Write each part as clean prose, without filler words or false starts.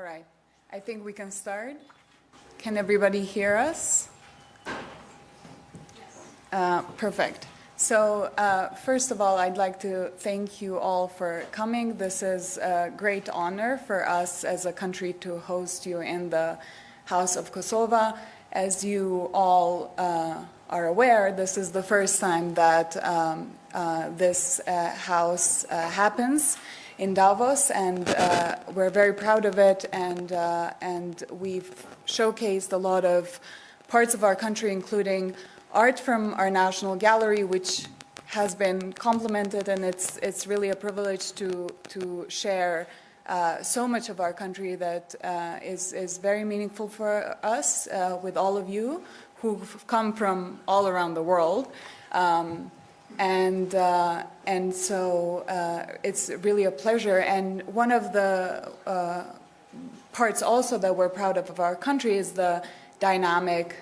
All right, I think we can start. Can everybody hear us? Perfect. So first of all, I'd like to thank you all for coming. This is a great honor for us as a country to host you in the House of Kosovo. As you all are aware, this is the first time that this house happens in Davos, and we're very proud of it, and we've showcased a lot of parts of our country, including art from our National Gallery, which has been complimented, and it's really a privilege to share so much of our country that is very meaningful for us with all of you who've come from all around the world. And so it's really a pleasure. And one of the parts also that we're proud of our country is the dynamic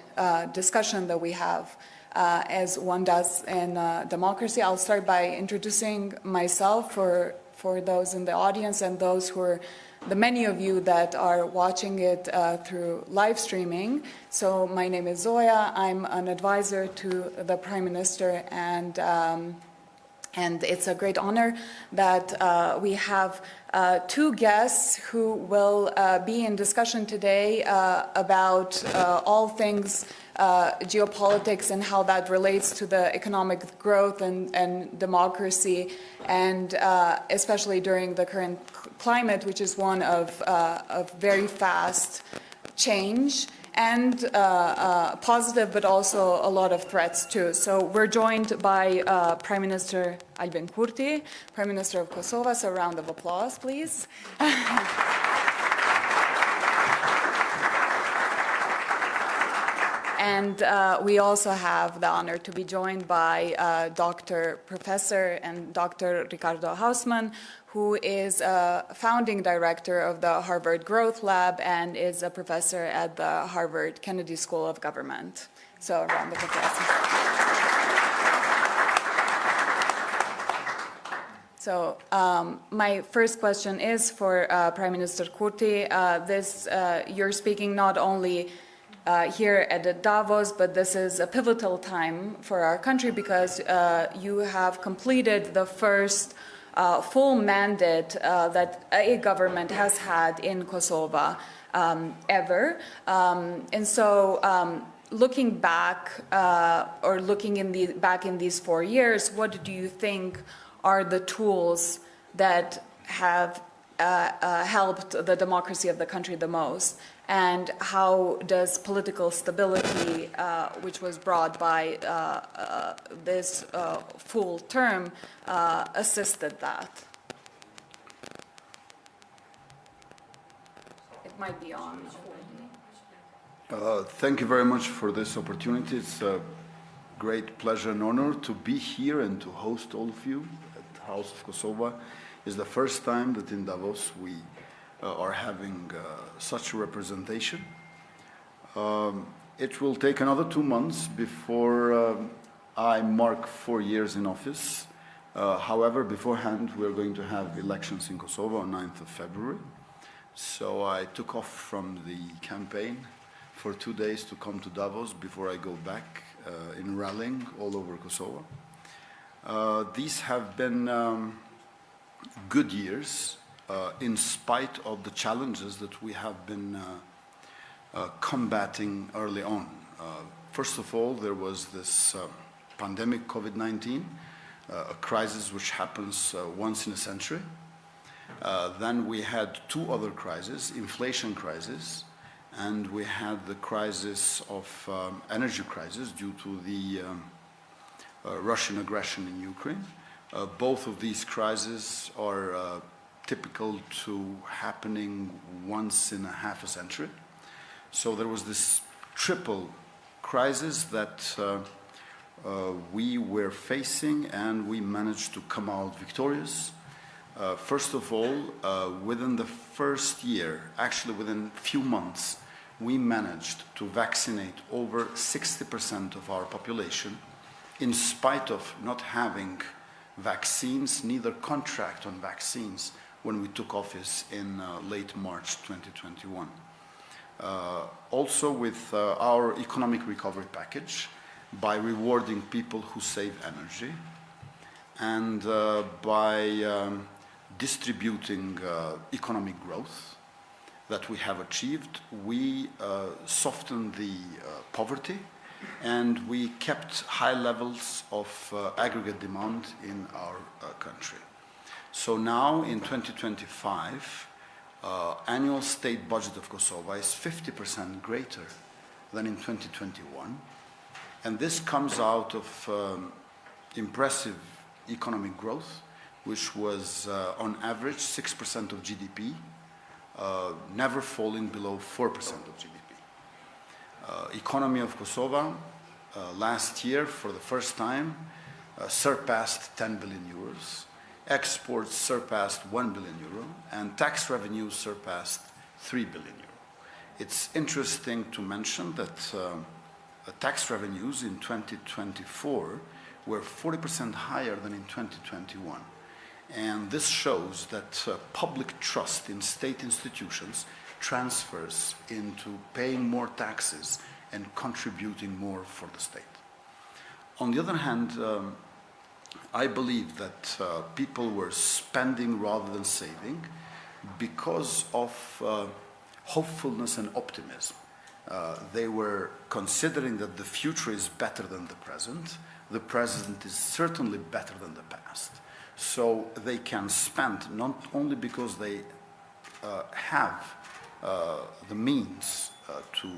discussion that we have as one does in democracy. I'll start by introducing myself for those in the audience and those who are, the many of you that are watching it through live streaming. So my name is Zoya. I'm an advisor to the Prime Minister, and it's a great honor that we have two guests who will be in discussion today about all things geopolitics and how that relates to the economic growth and democracy, and especially during the current climate, which is one of very fast change and positive, but also a lot of threats too. So we're joined by Prime Minister Albin Kurti, Prime Minister of Kosovo. So a round of applause, please. And we also have the honor to be joined by Professor Dr. Ricardo Hausmann, who is a founding director of the Harvard Growth Lab and is a professor at the Harvard Kennedy School of Government. So a round of applause. So my first question is for Prime Minister Kurti. You're speaking not only here at Davos, but this is a pivotal time for our country because you have completed the first full mandate that a government has had in Kosovo ever. And so looking back, or looking back in these 4 years, what do you think are the tools that have helped the democracy of the country the most? And how does political stability, which was brought by this full term, assisted that? It might be on. Thank you very much for this opportunity. It's a great pleasure and honor to be here and to host all of you at the House of Kosovo. It's the first time that in Davos we are having such a representation. It will take another 2 months before I mark 4 years in office. However, beforehand, we're going to have elections in Kosovo on 9th of February. So I took off from the campaign for 2 days to come to Davos before I go back in rallying all over Kosovo. These have been good years. In spite of the challenges that we have been combating early on. First of all, there was this pandemic, COVID-19, a crisis which happens once in a century. Then we had 2 other crises, inflation crisis, and we had the crisis of energy crisis due to the Russian aggression in Ukraine. Both of these crises are typical to happening once in a half a century. So there was this triple crisis that we were facing, and we managed to come out victorious. First of all, within the first year, actually within a few months, we managed to vaccinate over 60% of our population in spite of not having vaccines, neither contract on vaccines when we took office in late March 2021. Also with our economic recovery package, by rewarding people who save energy, and by distributing economic growth that we have achieved, we softened the poverty, and we kept high levels of aggregate demand in our country. So now in 2025, annual state budget of Kosovo is 50% greater than in 2021. And this comes out of impressive economic growth, which was on average 6% of GDP, never falling below 4% of GDP. Economy of Kosovo last year, for the first time, surpassed 10 billion euros. Exports surpassed 1 billion euro, and tax revenues surpassed 3 billion euro. It's interesting to mention that tax revenues in 2024 were 40% higher than in 2021. And this shows that public trust in state institutions transfers into paying more taxes and contributing more for the state. On the other hand, I believe that people were spending rather than saving because of hopefulness and optimism. They were considering that the future is better than the present. The present is certainly better than the past. So they can spend not only because they have the means to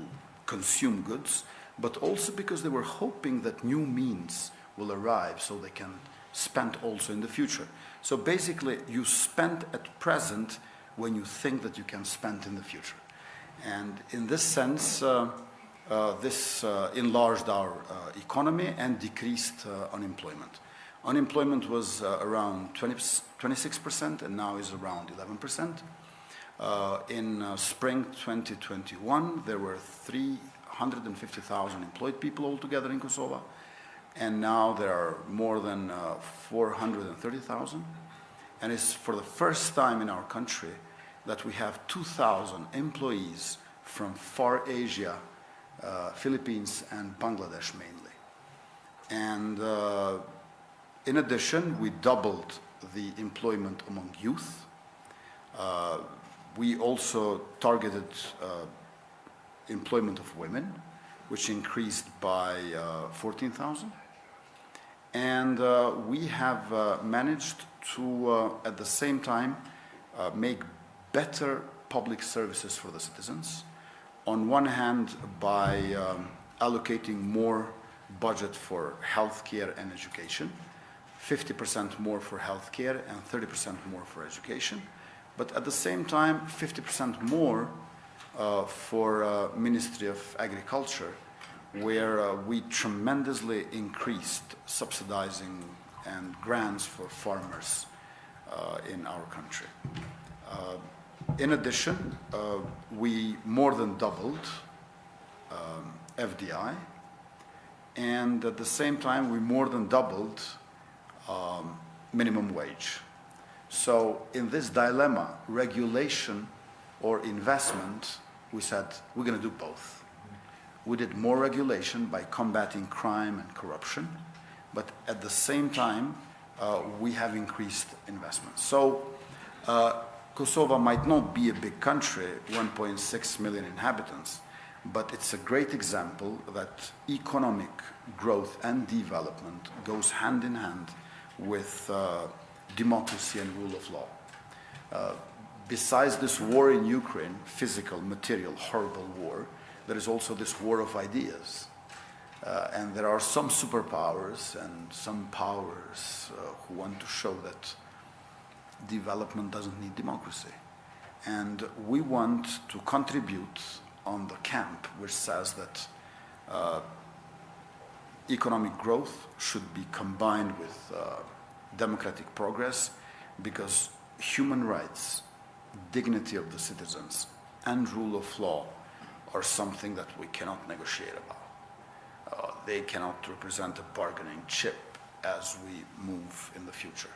consume goods, but also because they were hoping that new means will arrive so they can spend also in the future. So basically, you spend at present when you think that you can spend in the future. And in this sense, this enlarged our economy and decreased unemployment. Unemployment was around 26% and now is around 11%. In spring 2021, there were 350,000 employed people altogether in Kosovo, and now there are more than 430,000. And it's for the first time in our country that we have 2,000 employees from far Asia, Philippines and Bangladesh mainly. And in addition, we doubled the employment among youth. We also targeted employment of women, which increased by 14,000. And we have managed to, at the same time, make better public services for the citizens. On one hand, by allocating more budget for healthcare and education, 50% more for healthcare and 30% more for education. But at the same time, 50% more for Ministry of Agriculture, where we tremendously increased subsidizing and grants for farmers in our country. In addition, we more than doubled FDI, and at the same time, we more than doubled minimum wage. So in this dilemma, regulation or investment, we said, we're going to do both. We did more regulation by combating crime and corruption, but at the same time, we have increased investment. So Kosovo might not be a big country, 1.6 million inhabitants, but it's a great example that economic growth and development goes hand in hand with democracy and rule of law. Besides this war in Ukraine, physical, material, horrible war, there is also this war of ideas. And there are some superpowers and some powers who want to show that development doesn't need democracy. And we want to contribute on the camp which says that economic growth should be combined with democratic progress, because human rights, dignity of the citizens, and rule of law are something that we cannot negotiate about. They cannot represent a bargaining chip as we move in the future.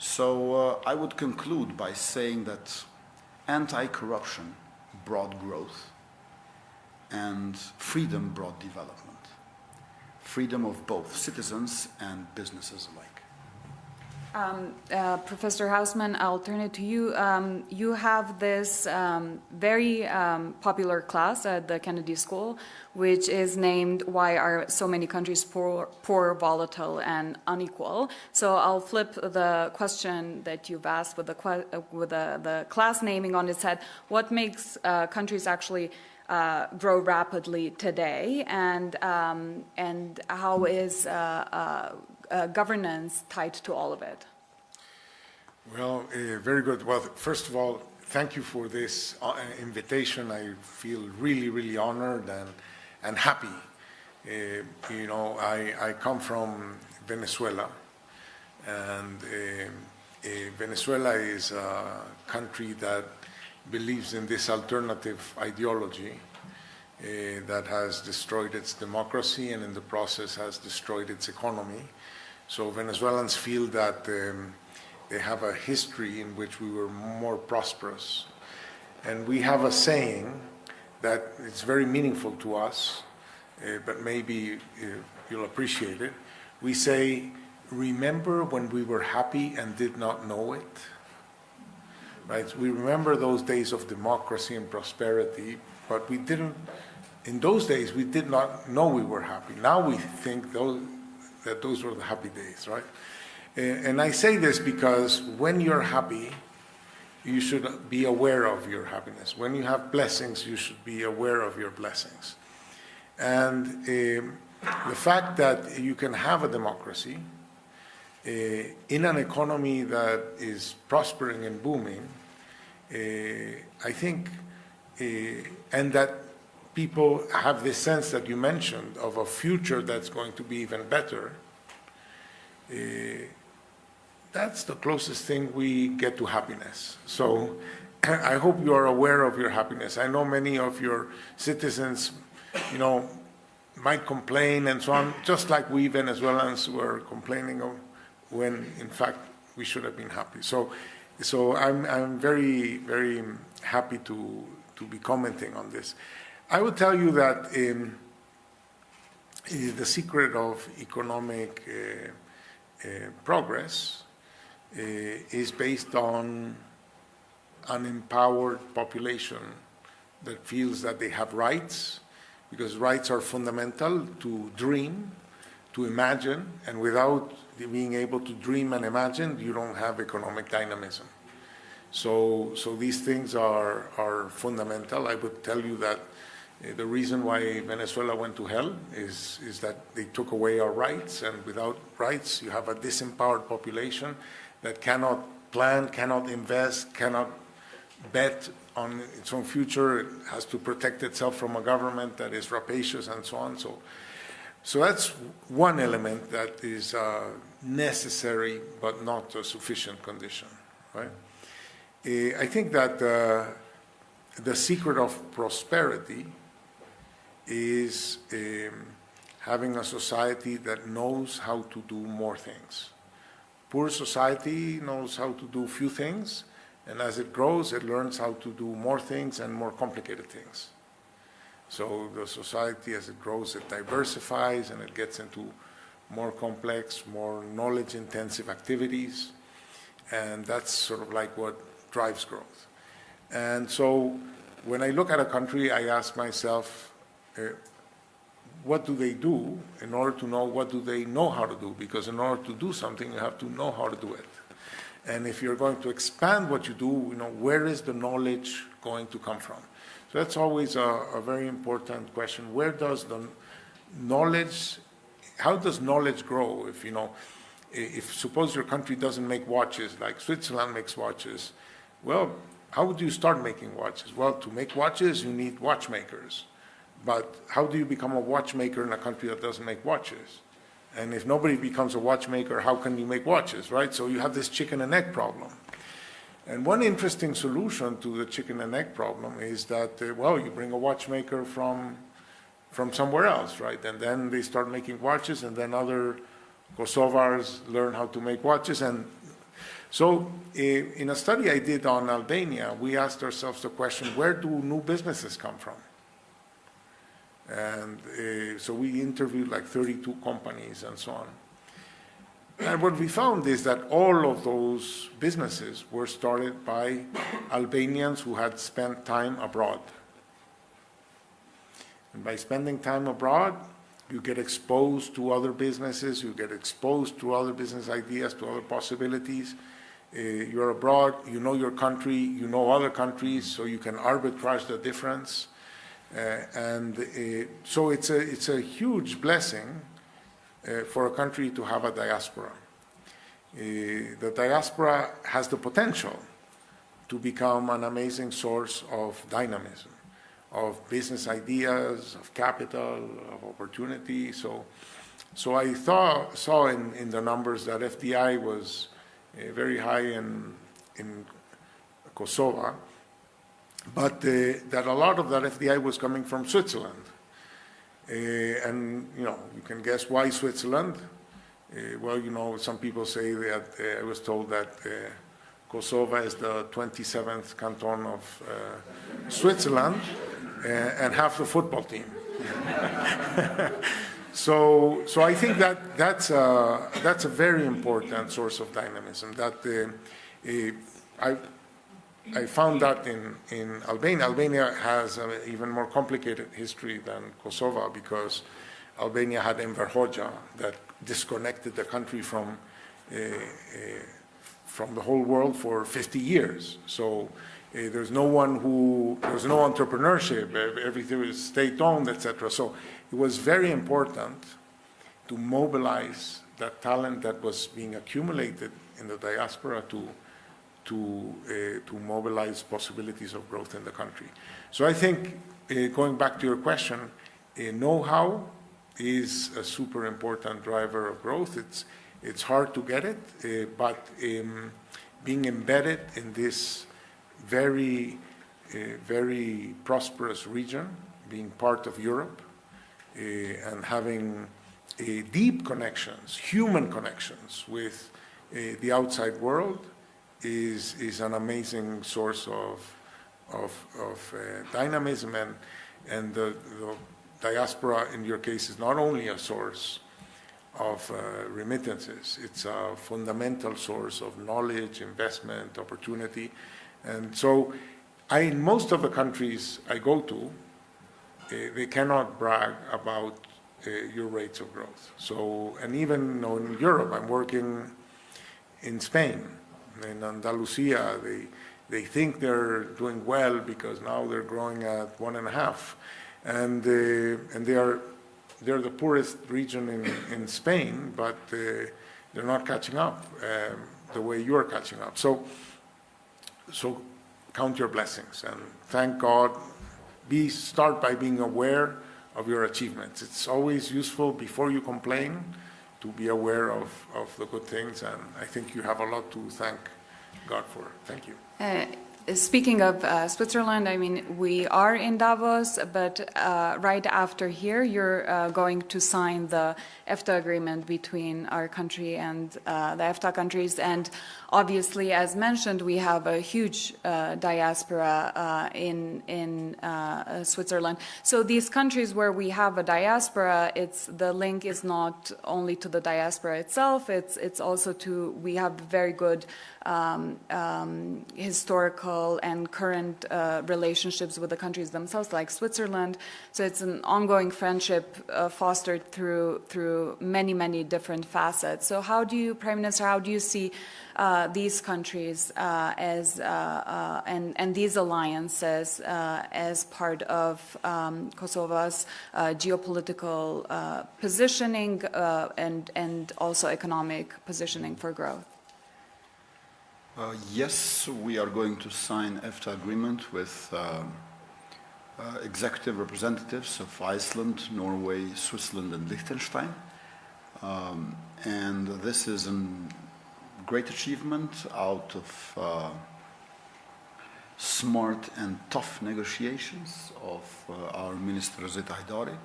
So I would conclude by saying that anti-corruption brought growth and freedom brought development. Freedom of both citizens and businesses alike. Professor Hausmann, I'll turn it to you. You have this very popular class at the Kennedy School, which is named "Why Are So Many Countries Poor, Volatile, and Unequal?" So I'll flip the question that you've asked with the class naming on its head. What makes countries actually grow rapidly today, and how is governance tied to all of it? Well, very good. Well, first of all, thank you for this invitation. I feel really, really honored and happy. You know, I come from Venezuela, and Venezuela is a country that believes in this alternative ideology that has destroyed its democracy and in the process has destroyed its economy. So Venezuelans feel that they have a history in which we were more prosperous. And we have a saying that it's very meaningful to us, but maybe you'll appreciate it. We say, remember when we were happy and did not know it? Right? We remember those days of democracy and prosperity, but we didn't, in those days, we did not know we were happy. Now we think that those were the happy days, right? And I say this because when you're happy, you should be aware of your happiness. When you have blessings, you should be aware of your blessings. And the fact that you can have a democracy in an economy that is prospering and booming, I think, and that people have this sense that you mentioned of a future that's going to be even better, that's the closest thing we get to happiness. So I hope you are aware of your happiness. I know many of your citizens, you know, might complain and so on, just like we Venezuelans were complaining of when, in fact, we should have been happy. So I'm very, very happy to be commenting on this. I would tell you that the secret of economic progress is based on an empowered population that feels that they have rights, because rights are fundamental to dream, to imagine, and without being able to dream and imagine, you don't have economic dynamism. So these things are fundamental. I would tell you that the reason why Venezuela went to hell is that they took away our rights, and without rights, you have a disempowered population that cannot plan, cannot invest, cannot bet on its own future. It has to protect itself from a government that is rapacious and so on. So that's one element that is necessary but not a sufficient condition, right? I think that the secret of prosperity is having a society that knows how to do more things. Poor society knows how to do few things, and as it grows, it learns how to do more things and more complicated things. So the society, as it grows, it diversifies and it gets into more complex, more knowledge-intensive activities, and that's sort of like what drives growth. And so when I look at a country, I ask myself, what do they do in order to know what do they know how to do? Because in order to do something, you have to know how to do it. And if you're going to expand what you do, you know, where is the knowledge going to come from? So that's always a very important question. Where does the knowledge, how does knowledge grow? If, you know, if suppose your country doesn't make watches, like Switzerland makes watches, well, how would you start making watches? Well, to make watches, you need watchmakers. But how do you become a watchmaker in a country that doesn't make watches? And if nobody becomes a watchmaker, how can you make watches, right? So you have this chicken and egg problem. And one interesting solution to the chicken and egg problem is that, well, you bring a watchmaker from somewhere else, right? And then they start making watches, and then other Kosovars learn how to make watches. And So in a study I did on Albania, we asked ourselves the question, where do new businesses come from? And so we interviewed like 32 companies and so on. And what we found is that all of those businesses were started by Albanians who had spent time abroad. And by spending time abroad, you get exposed to other businesses, you get exposed to other business ideas, to other possibilities. You're abroad, you know your country, you know other countries, so you can arbitrage the difference. So it's a huge blessing for a country to have a diaspora. The diaspora has the potential to become an amazing source of dynamism, of business ideas, of capital, of opportunity. So I saw in the numbers that FDI was very high in Kosovo, but that a lot of that FDI was coming from Switzerland. And, you can guess why Switzerland. Well, some people say that I was told that Kosovo is the 27th canton of Switzerland and half the football team. So I think that's a very important source of dynamism. That I found that in Albania. Albania has an even more complicated history than Kosovo because Albania had Enver Hoxha that disconnected the country from the whole world for 50 years. So there's no entrepreneurship. Everything was state-owned, etc. So it was very important to mobilize that talent that was being accumulated in the diaspora to mobilize possibilities of growth in the country. So I think, going back to your question, know-how is a super important driver of growth. It's hard to get it, but being embedded in this very prosperous region, being part of Europe, and having deep connections, human connections with the outside world is an amazing source of dynamism, and the diaspora in your case is not only a source of remittances, it's a fundamental source of knowledge, investment, opportunity. And so in most of the countries I go to, they cannot brag about your rates of growth. So, and even in Europe, I'm working in Spain, in Andalusia, they think they're doing well because now they're growing at 1.5, and they're the poorest region in Spain, but they're not catching up the way you're catching up. So count your blessings and thank God. Start by being aware of your achievements. It's always useful before you complain to be aware of the good things, and I think you have a lot to thank God for. Thank you. Speaking of Switzerland, I mean, we are in Davos, but right after here, you're going to sign the EFTA agreement between our country and the EFTA countries. And obviously, as mentioned, we have a huge diaspora in Switzerland. So these countries where we have a diaspora, the link is not only to the diaspora itself, it's also we have very good historical and current relationships with the countries themselves, like Switzerland. So it's an ongoing friendship fostered through many different facets. So Prime Minister, how do you see these countries and these alliances as part of Kosovo's geopolitical positioning and also economic positioning for growth? Yes, we are going to sign EFTA agreement with executive representatives of Iceland, Norway, Switzerland, and Liechtenstein. And this is a great achievement out of smart and tough negotiations of our Minister Zita Haidari,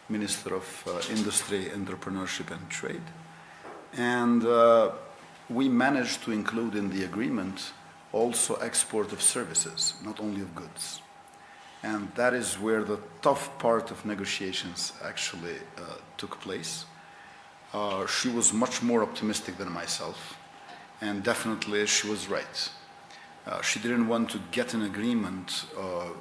Minister of Industry, Entrepreneurship and Trade. And we managed to include in the agreement also export of services, not only of goods. And that is where the tough part of negotiations actually took place. She was much more optimistic than myself, and definitely she was right. She didn't want to get an agreement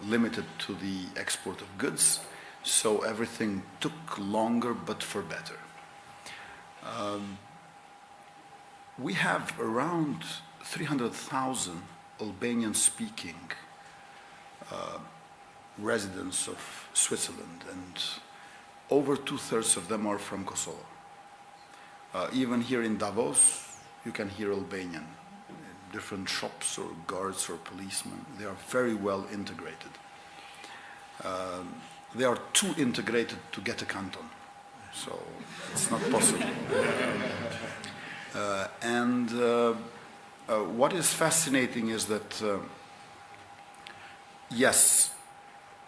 limited to the export of goods, so everything took longer, but for better. We have around 300,000 Albanian-speaking residents of Switzerland, and over 2/3 of them are from Kosovo. Even here in Davos, you can hear Albanian in different shops or guards or policemen. They are very well integrated. They are too integrated to get a canton, so it's not possible. What is fascinating is that, yes,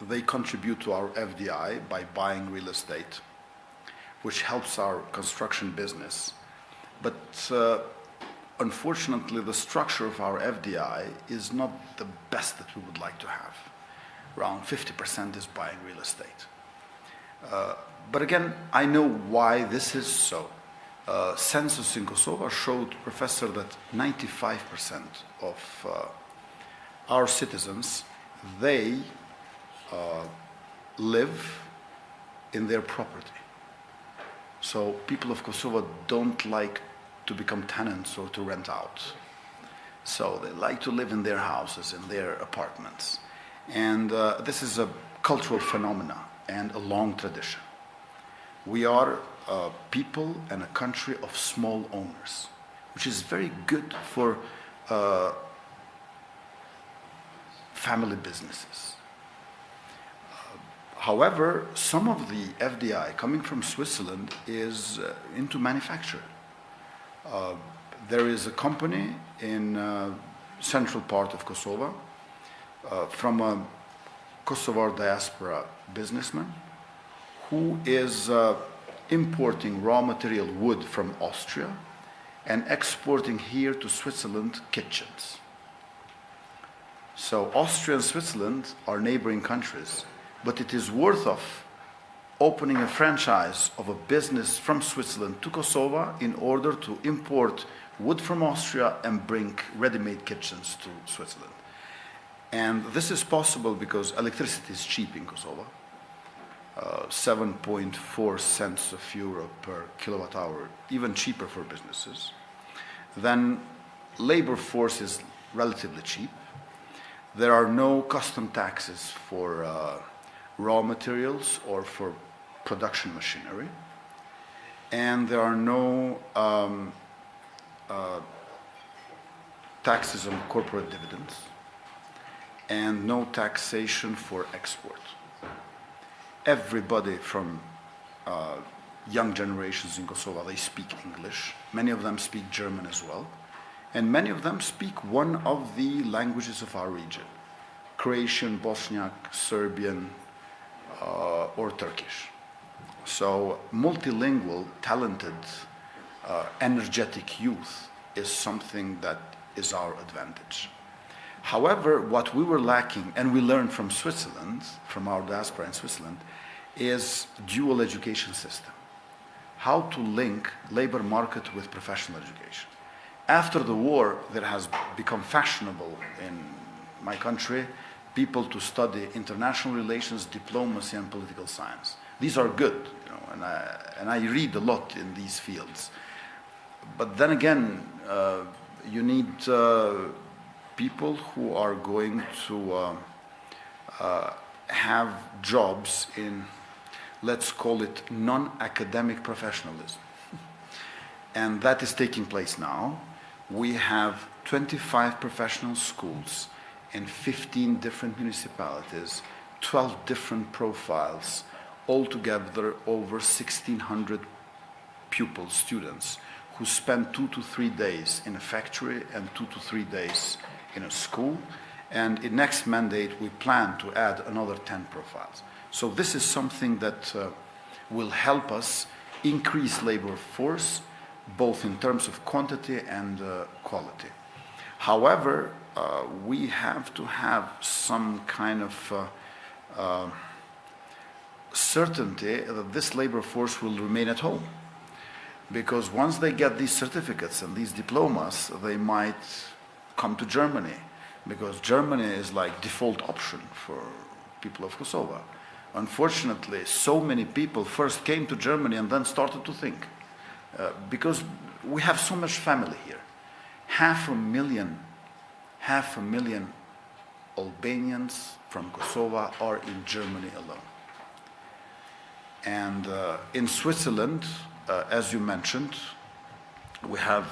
they contribute to our FDI by buying real estate, which helps our construction business. But unfortunately, the structure of our FDI is not the best that we would like to have. Around 50% is buying real estate. But again, I know why this is so. Census in Kosovo showed, Professor, that 95% of our citizens, they live in their property. So people of Kosovo don't like to become tenants or to rent out. So they like to live in their houses, in their apartments. And this is a cultural phenomena and a long tradition. We are people and a country of small owners, which is very good for family businesses. However, some of the FDI coming from Switzerland is into manufacture. There is a company in central part of Kosovo from a Kosovar diaspora businessman who is importing raw material wood from Austria and exporting here to Switzerland kitchens. So Austria and Switzerland are neighboring countries, but it is worth of opening a franchise of a business from Switzerland to Kosovo in order to import wood from Austria and bring ready-made kitchens to Switzerland. And this is possible because electricity is cheap in Kosovo. 7.4 cents of euro per kilowatt hour, even cheaper for businesses. Then labor force is relatively cheap. There are no custom taxes for raw materials or for production machinery. And there are no taxes on corporate dividends and no taxation for export. Everybody from young generations in Kosovo, they speak English. Many of them speak German as well. And many of them speak one of the languages of our region: Croatian, Bosniak, Serbian, or Turkish. So multilingual, talented, energetic youth is something that is our advantage. However, what we were lacking, and we learned from Switzerland, from our diaspora in Switzerland, is dual education system. How to link labor market with professional education. After the war, there has become fashionable in my country people to study international relations, diplomacy, and political science. These are good, and I read a lot in these fields. But then again, you need people who are going to have jobs in, let's call it, non-academic professionalism. And that is taking place now. We have 25 professional schools in 15 different municipalities, 12 different profiles, altogether over 1,600 pupils, students, who spend 2 to 3 days in a factory and 2 to 3 days in a school. And in next mandate, we plan to add another 10 profiles. So this is something that will help us increase labor force, both in terms of quantity and quality. However, we have to have some kind of certainty that this labor force will remain at home. Because once they get these certificates and these diplomas, they might come to Germany, because Germany is like default option for people of Kosovo. Unfortunately, so many people first came to Germany and then started to think, because we have so much family here. 500,000 Albanians from Kosovo are in Germany alone. And in Switzerland, as you mentioned, we have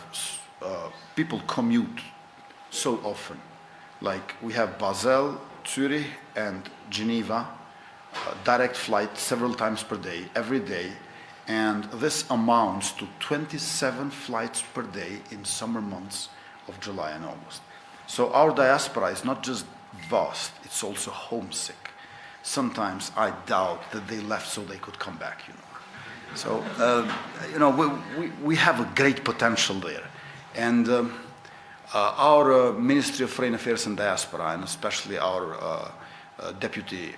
people commute so often. Like we have Basel, Zurich, and Geneva, direct flight several times per day, every day. And this amounts to 27 flights per day in summer months of July and August. So our diaspora is not just vast, it's also homesick. Sometimes I doubt that they left so they could come back, you know. So, we have a great potential there. And our Ministry of Foreign Affairs and Diaspora, and especially our Deputy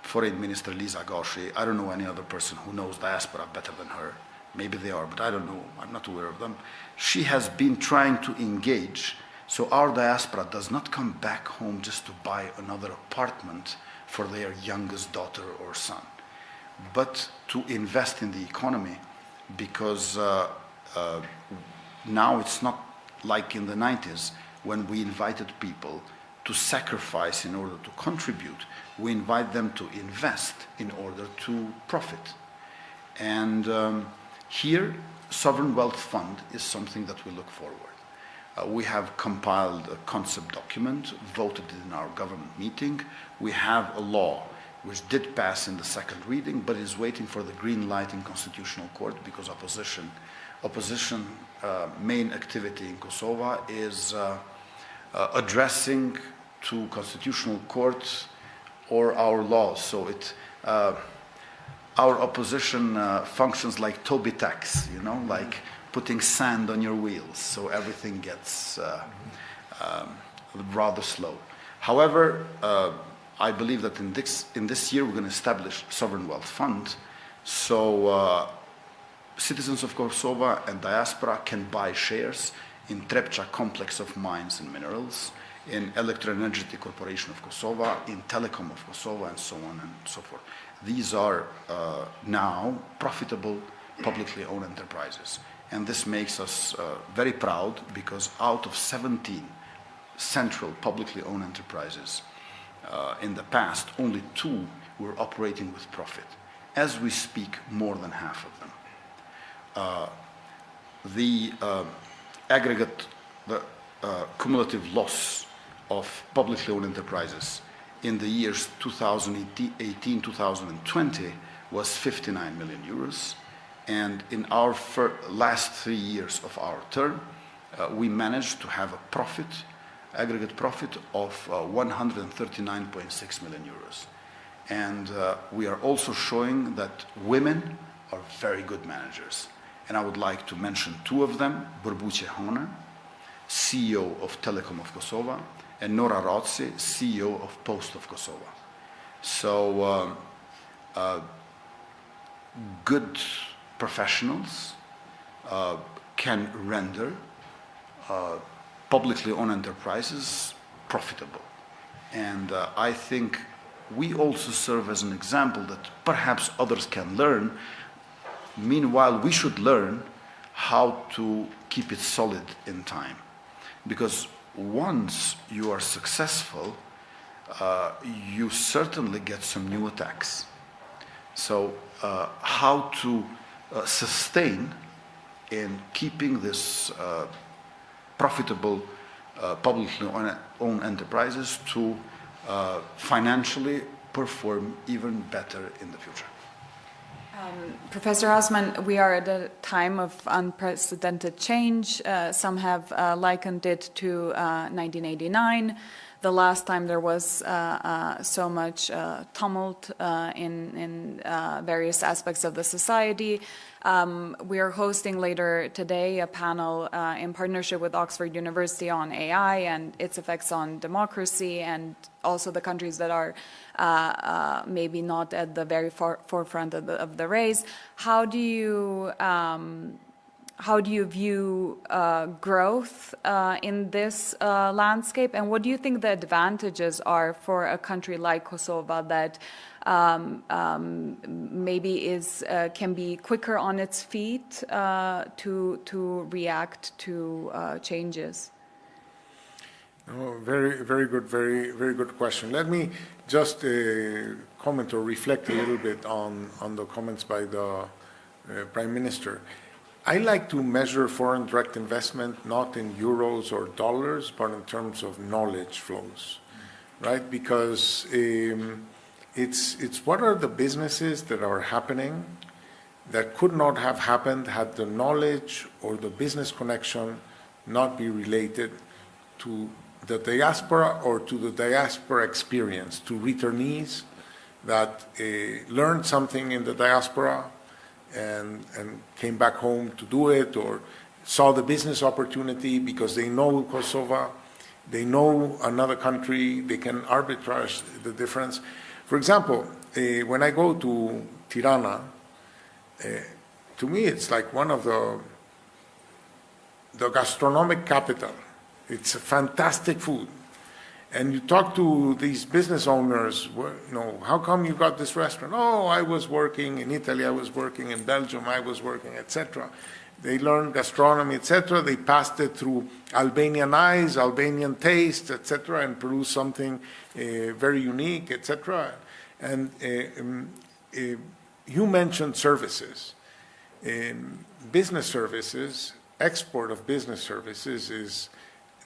Foreign Minister Lisa Goshi, I don't know any other person who knows diaspora better than her. Maybe they are, but I don't know. I'm not aware of them. She has been trying to engage, so our diaspora does not come back home just to buy another apartment for their youngest daughter or son, but to invest in the economy, because now it's not like in the 90s when we invited people to sacrifice in order to contribute. We invite them to invest in order to profit. And here, Sovereign Wealth Fund is something that we look forward. We have compiled a concept document, voted in our government meeting. We have a law which did pass in the second reading, but is waiting for the green light in Constitutional Court, because opposition main activity in Kosovo is addressing to Constitutional Court or our laws. So our opposition functions like Toby tax, you know, like putting sand on your wheels, so everything gets rather slow. However, I believe that in this year we're going to establish Sovereign Wealth Fund, so citizens of Kosovo and diaspora can buy shares in Trepča complex of mines and minerals, in Electroenergy Corporation of Kosovo, in Telecom of Kosovo, and so on and so forth. These are now profitable publicly owned enterprises. And this makes us very proud, because out of 17 central publicly owned enterprises in the past, only 2 were operating with profit. As we speak, more than half of them. The cumulative loss of publicly owned enterprises in the years 2018-2020 was 59 million euros. And in our last 3 years of our term, we managed to have a profit, aggregate profit of 139.6 million euros. And we are also showing that women are very good managers. And I would like to mention 2 of them, Burbuce Hona, CEO of Telecom of Kosovo, and Nora Rotsi, CEO of Post of Kosovo. So good professionals can render publicly owned enterprises profitable. And I think we also serve as an example that perhaps others can learn. Meanwhile, we should learn how to keep it solid in time. Because once you are successful, you certainly get some new attacks. So how to sustain in keeping this profitable publicly owned enterprises to financially perform even better in the future. Professor Hausmann, we are at a time of unprecedented change. Some have likened it to 1989. the last time there was so much tumult in various aspects of the society. We are hosting later today a panel in partnership with Oxford University on AI and its effects on democracy, and also the countries that are maybe not at the very forefront of the race. How do you view growth in this landscape, and what do you think the advantages are for a country like Kosovo that maybe can be quicker on its feet to react to changes? Oh, very good question. Let me just comment or reflect a little bit on the comments by the Prime Minister. I like to measure foreign direct investment not in euros or dollars, but in terms of knowledge flows, right? Because it's what are the businesses that are happening that could not have happened had the knowledge or the business connection not be related to the diaspora or to the diaspora experience, to returnees that learned something in the diaspora and came back home to do it, or saw the business opportunity because they know Kosovo, they know another country, they can arbitrage the difference. For example, when I go to Tirana, to me it's like one of the gastronomic capital. It's fantastic food. And you talk to these business owners, how come you got this restaurant? Oh, I was working in Italy, I was working in Belgium, I was working, etc. They learned gastronomy, etc. They passed it through Albanian eyes, Albanian taste, etc., and produced something very unique, etc. And you mentioned services. Business services, export of business services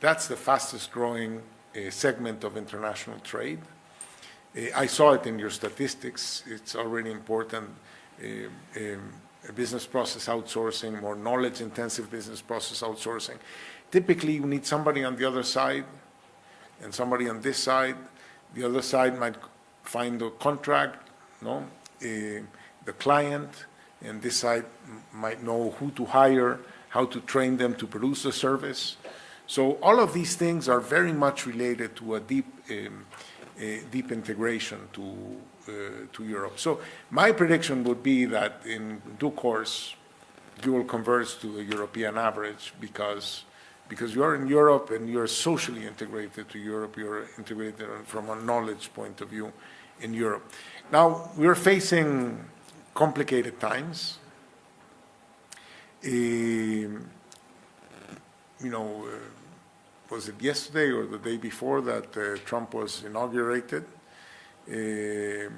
that's the fastest growing segment of international trade. I saw it in your statistics. It's already important. Business process outsourcing, more knowledge-intensive business process outsourcing. Typically, you need somebody on the other side and somebody on this side. The other side might find the contract, the client, and this side might know who to hire, how to train them to produce the service. So all of these things are very much related to a deep integration to Europe. So my prediction would be that in due course, you will converge to the European average because you're in Europe and you're socially integrated to Europe. You're integrated from a knowledge point of view in Europe. Now, we're facing complicated times. Was it yesterday or the day before that Trump was inaugurated? The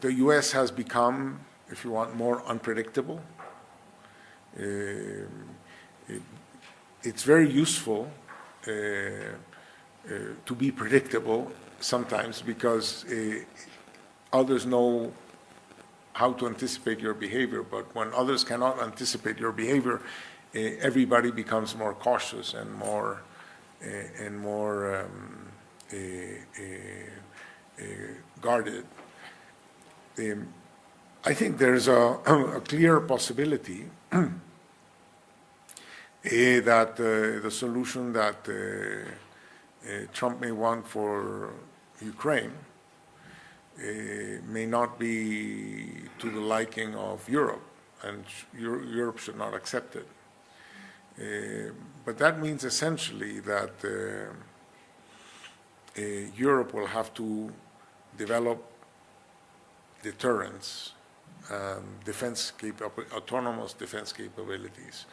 U.S. has become, if you want, more unpredictable. It's very useful to be predictable sometimes because others know how to anticipate your behavior, but when others cannot anticipate your behavior, everybody becomes more cautious and more guarded. I think there's a clear possibility that the solution that Trump may want for Ukraine may not be to the liking of Europe, and Europe should not accept it. But that means essentially that Europe will have to develop deterrence, autonomous defense capabilities.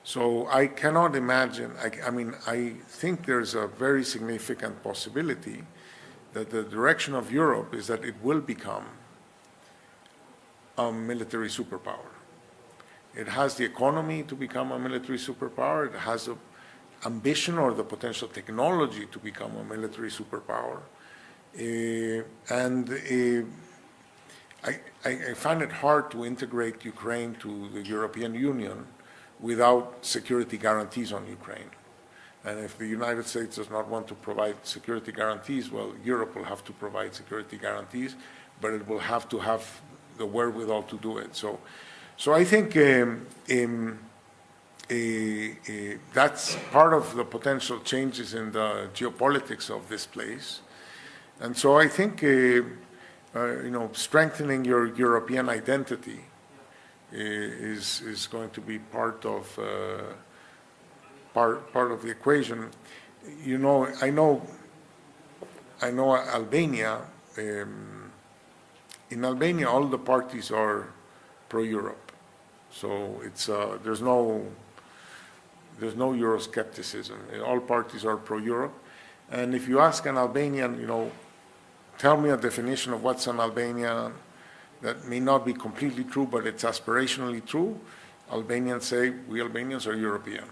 So I cannot imagine, I think there's a very significant possibility that the direction of Europe is that it will become a military superpower. It has the economy to become a military superpower. It has the ambition or the potential technology to become a military superpower. I find it hard to integrate Ukraine to the European Union without security guarantees on Ukraine. And if the United States does not want to provide security guarantees, well, Europe will have to provide security guarantees, but it will have to have the wherewithal to do it. So I think that's part of the potential changes in the geopolitics of this place. And so I think, strengthening your European identity is going to be part of the equation. I know Albania. In Albania, all the parties are pro-Europe, so there's no Euroscepticism. All parties are pro-Europe, and if you ask an Albanian, tell me a definition of what's an Albanian, that may not be completely true, but it's aspirationally true. Albanians say, we Albanians are European.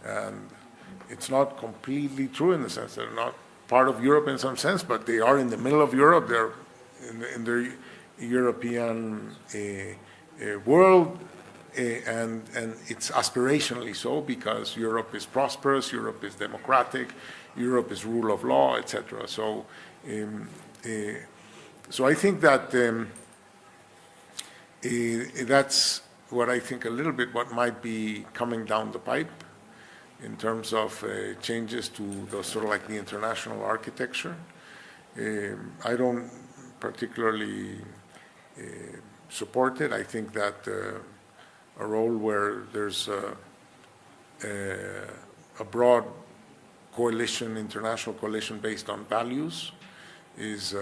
And it's not completely true in the sense they're not part of Europe in some sense, but they are in the middle of Europe. They're in the European world, and it's aspirationally so because Europe is prosperous, Europe is democratic, Europe is rule of law, etc. So I think that that's what I think a little bit what might be coming down the pipe in terms of changes to the sort of like the international architecture. I don't particularly support it. I think that a role where there's a broad coalition, international coalition based on values is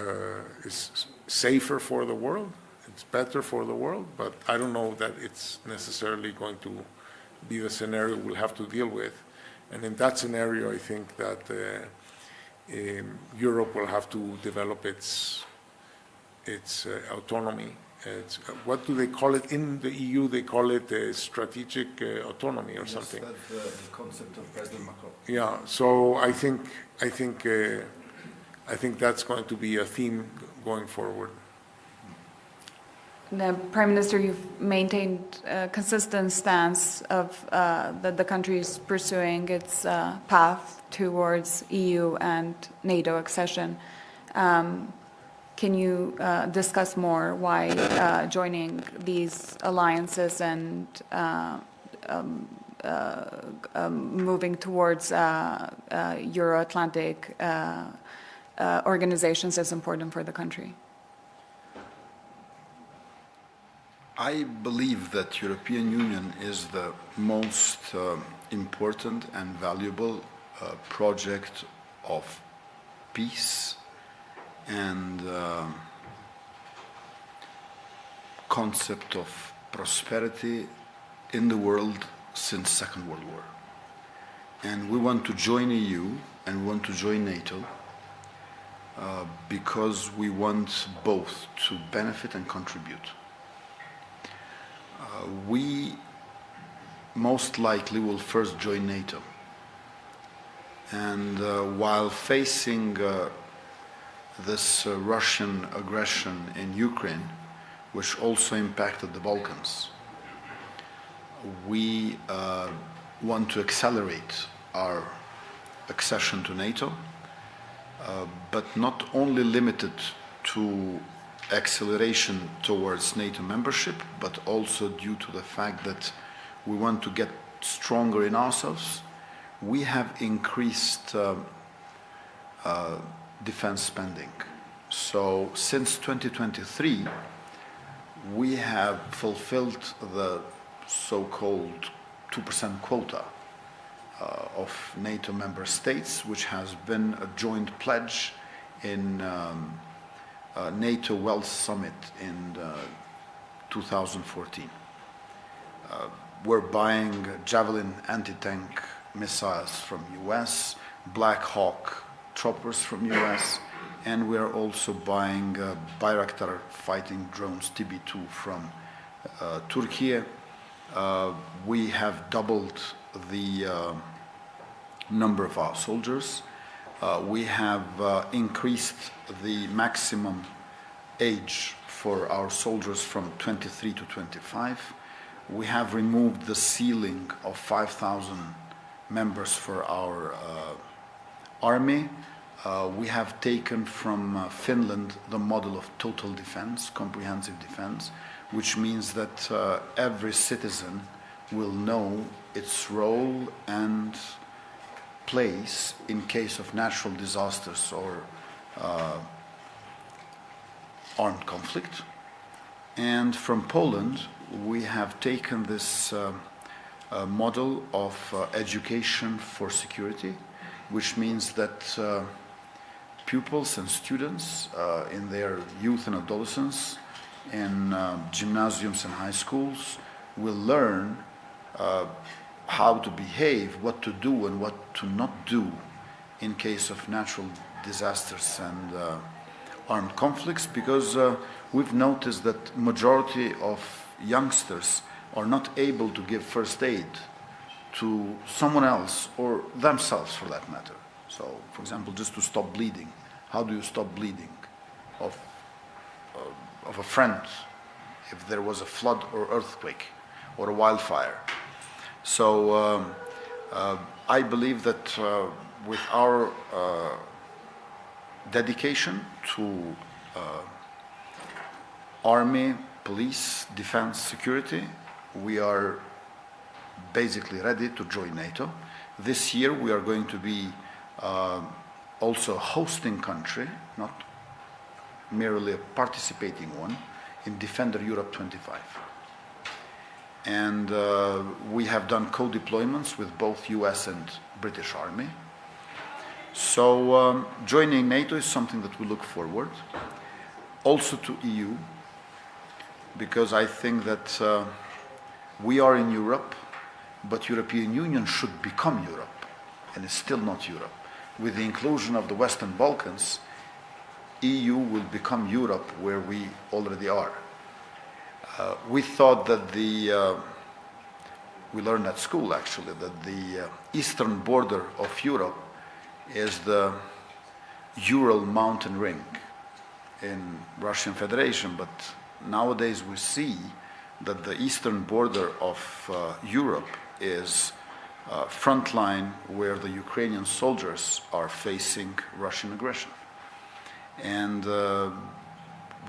safer for the world. It's better for the world, but I don't know that it's necessarily going to be the scenario we'll have to deal with. And in that scenario, I think that Europe will have to develop its autonomy. What do they call it in the EU? They call it strategic autonomy or something. That's the concept of President Macron. Yeah. So I think that's going to be a theme going forward. The Prime Minister, you've maintained a consistent stance of that the country is pursuing its path towards EU and NATO accession. Can you discuss more why joining these alliances and moving towards Euro-Atlantic organizations is important for the country? I believe that European Union is the most important and valuable project of peace and concept of prosperity in the world since Second World War. And we want to join EU and we want to join NATO because we want both to benefit and contribute. We most likely will first join NATO. And while facing this Russian aggression in Ukraine, which also impacted the Balkans, we want to accelerate our accession to NATO, but not only limited to acceleration towards NATO membership, but also due to the fact that we want to get stronger in ourselves. We have increased defense spending. So since 2023, we have fulfilled the so-called 2% quota of NATO member states, which has been a joint pledge in NATO Wealth Summit in 2014. We're buying Javelin anti-tank missiles from US, Black Hawk choppers from US, and we're also buying Bayraktar fighting drones TB2 from Turkey. We have doubled the number of our soldiers. We have increased the maximum age for our soldiers from 23 to 25. We have removed the ceiling of 5,000 members for our army. We have taken from Finland the model of total defense, comprehensive defense, which means that every citizen will know its role and place in case of natural disasters or armed conflict. And from Poland, we have taken this model of education for security, which means that pupils and students in their youth and adolescence in gymnasiums and high schools will learn how to behave, what to do and what to not do in case of natural disasters and armed conflicts, because we've noticed that majority of youngsters are not able to give first aid to someone else or themselves for that matter. So, for example, just to stop bleeding. How do you stop bleeding of a friend if there was a flood or earthquake or a wildfire? So I believe that with our dedication to army, police, defense, security, we are basically ready to join NATO. This year we are going to be also a hosting country, not merely a participating one, in Defender Europe 25. And we have done co-deployments with both US and British Army. So joining NATO is something that we look forward. Also to EU, because I think that we are in Europe, but European Union should become Europe, and it's still not Europe. With the inclusion of the Western Balkans, EU will become Europe where we already are. We thought that we learned at school actually, that the eastern border of Europe is the Ural mountain ring in Russian Federation, but nowadays we see that the eastern border of Europe is front line where the Ukrainian soldiers are facing Russian aggression. And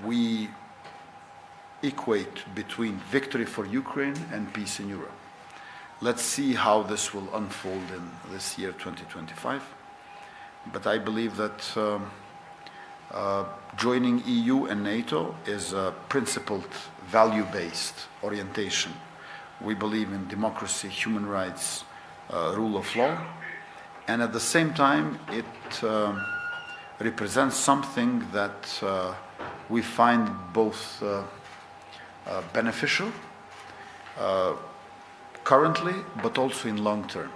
we equate between victory for Ukraine and peace in Europe. Let's see how this will unfold in this year 2025. But I believe that joining EU and NATO is a principled, value-based orientation. We believe in democracy, human rights, rule of law, and at the same time it represents something that we find both beneficial currently, but also in long term,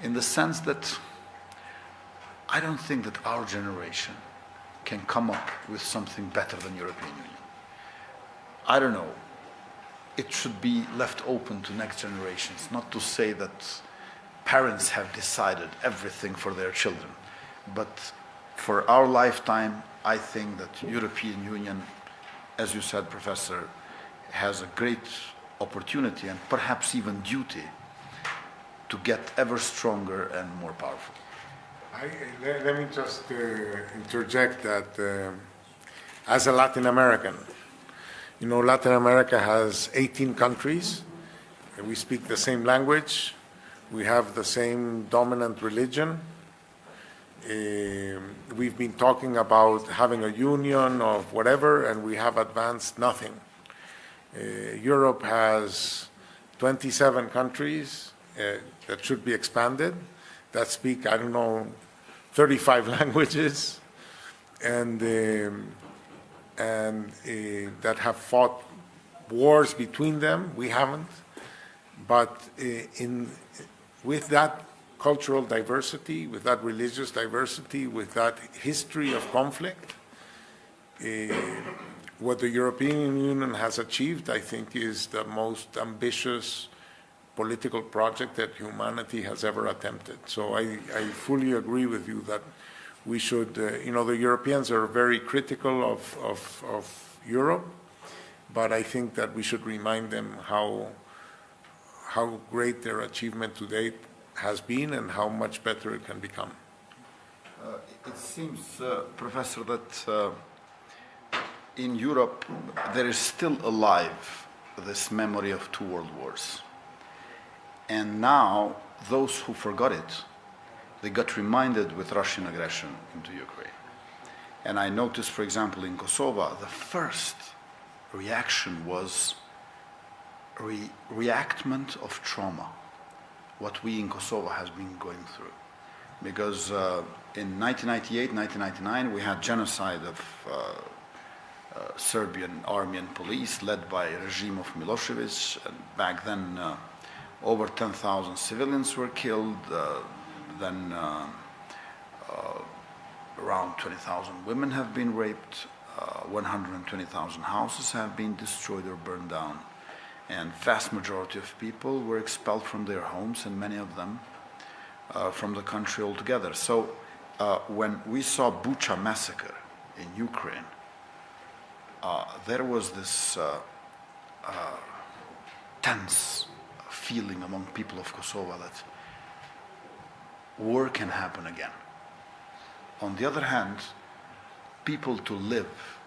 in the sense that I don't think that our generation can come up with something better than European Union. I don't know. It should be left open to next generations, not to say that parents have decided everything for their children. But for our lifetime, I think that European Union, as you said, Professor, has a great opportunity and perhaps even duty to get ever stronger and more powerful. Let me just interject that as a Latin American, you know, Latin America has 18 countries. We speak the same language. We have the same dominant religion. We've been talking about having a union of whatever, and we have advanced nothing. Europe has 27 countries that should be expanded, that speak, I don't know, 35 languages, and that have fought wars between them. We haven't. But with that cultural diversity, with that religious diversity, with that history of conflict, what the European Union has achieved, I think, is the most ambitious political project that humanity has ever attempted. So I fully agree with you that we should, you know, the Europeans are very critical of Europe, but I think that we should remind them how great their achievement to date has been and how much better it can become. It seems, Professor, that in Europe there is still alive this memory of two world wars. And now those who forgot it, they got reminded with Russian aggression into Ukraine. And I noticed, for example, in Kosovo, the first reaction was reactment of trauma, what we in Kosovo has been going through. Because in 1998, 1999, we had genocide of Serbian army and police led by a regime of Milosevic. And back then, over 10,000 civilians were killed. Then around 20,000 women have been raped. 120,000 houses have been destroyed or burned down. And vast majority of people were expelled from their homes, and many of them from the country altogether. So when we saw Bucha massacre in Ukraine, there was this tense feeling among people of Kosovo that war can happen again. On the other hand, people to live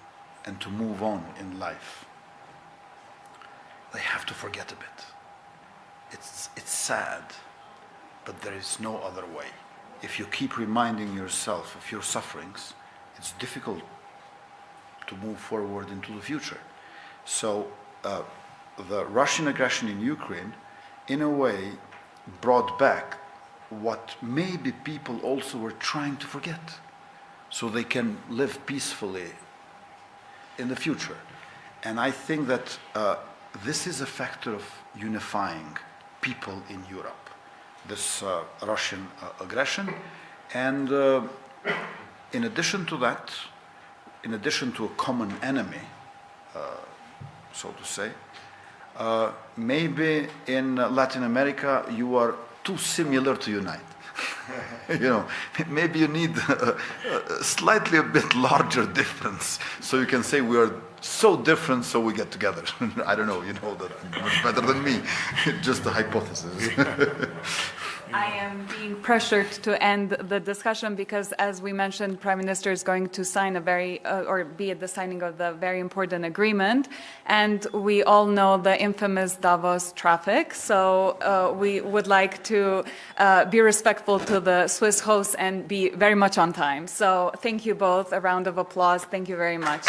and to move on in life, they have to forget a bit. It's sad, but there is no other way. If you keep reminding yourself of your sufferings, it's difficult to move forward into the future. So the Russian aggression in Ukraine, in a way, brought back what maybe people also were trying to forget, so they can live peacefully in the future. And I think that this is a factor of unifying people in Europe, this Russian aggression. And in addition to that, in addition to a common enemy, so to say, maybe in Latin America you are too similar to unite. You know, maybe you need a slightly a bit larger difference, so you can say we are so different, so we get together. I don't know, you know that much better than me. Just a hypothesis. I am being pressured to end the discussion because, as we mentioned, Prime Minister is going to sign or be at the signing of the very important agreement, and we all know the infamous Davos traffic. So we would like to be respectful to the Swiss hosts and be very much on time. So thank you both. A round of applause. Thank you very much.